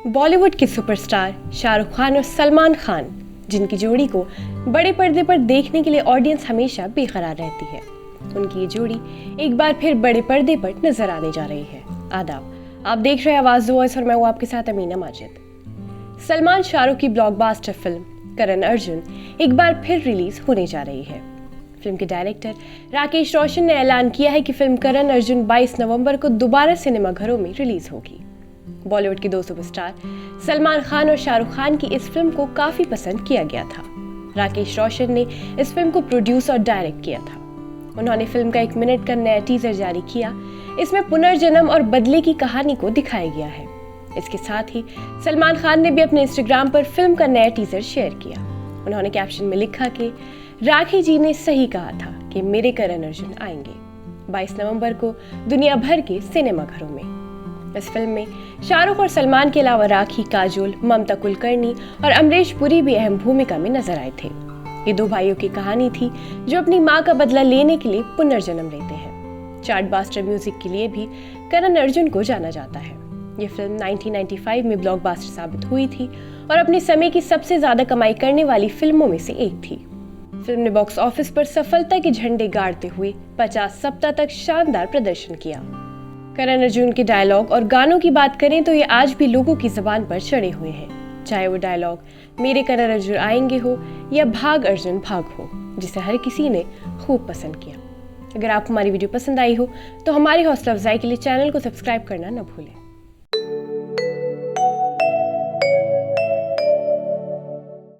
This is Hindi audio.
बॉलीवुड के सुपरस्टार शाहरुख खान और सलमान खान, जिनकी जोड़ी को बड़े पर्दे पर देखने के लिए ऑडियंस हमेशा बेकरार रहती है, उनकी ये जोड़ी एक बार फिर बड़े पर्दे पर नजर आने जा रही है। आदाब, आप देख रहे हैं आवाज वॉइस और मैं हूं आपके साथ अमीना माजिद। सलमान शाहरुख की ब्लॉकबस्टर फिल्म करण अर्जुन एक बार फिर रिलीज होने जा रही है। फिल्म के डायरेक्टर राकेश रोशन ने ऐलान किया है कि फिल्म करण अर्जुन 22 नवंबर को दोबारा सिनेमाघरों में रिलीज होगी। बॉलीवुड के दो सुपरस्टार सलमान खान और शाहरुख खान की इस फिल्म को काफी पसंद किया गया था। राकेश रोशन ने इस फिल्म को प्रोड्यूस और डायरेक्ट किया था। उन्होंने फिल्म का 1 मिनट का नया टीजर जारी किया। इसमें पुनर्जन्म और बदले की कहानी को दिखाया गया है। इसके साथ ही सलमान खान ने भी अपने इंस्टाग्राम पर फिल्म का नया टीजर शेयर किया। उन्होंने कैप्शन में लिखा कि राखी जी ने सही कहा था कि मेरे करण अर्जुन आएंगे 22 नवंबर को दुनिया भर के सिनेमाघरों में। इस फिल्म में शाहरुख और सलमान के अलावा राखी, काजोल, ममता कुलकर्णी और अमरीश पुरी भी अहम भूमिका में नजर आए थे। ये दो भाइयों की कहानी थी जो अपनी मां का बदला लेने के लिए पुनर्जन्म लेते हैं। चार्टबस्टर म्यूजिक के लिए भी करण अर्जुन को जाना जाता है। ये फिल्म 1995 में ब्लॉकबस्टर साबित हुई थी और अपने समय की सबसे ज्यादा कमाई करने वाली फिल्मों में से एक थी। फिल्म ने बॉक्स ऑफिस पर सफलता के झंडे गाड़ते हुए 50 सप्ताह तक शानदार प्रदर्शन किया। करण अर्जुन के डायलॉग और गानों की बात करें तो ये आज भी लोगों की जुबान पर चढ़े हुए हैं, चाहे वो डायलॉग मेरे करण अर्जुन आएंगे हो या भाग अर्जुन भाग हो, जिसे हर किसी ने खूब पसंद किया। अगर आपको हमारी वीडियो पसंद आई हो तो हमारी हौसला अफजाई के लिए चैनल को सब्सक्राइब करना न भूलें।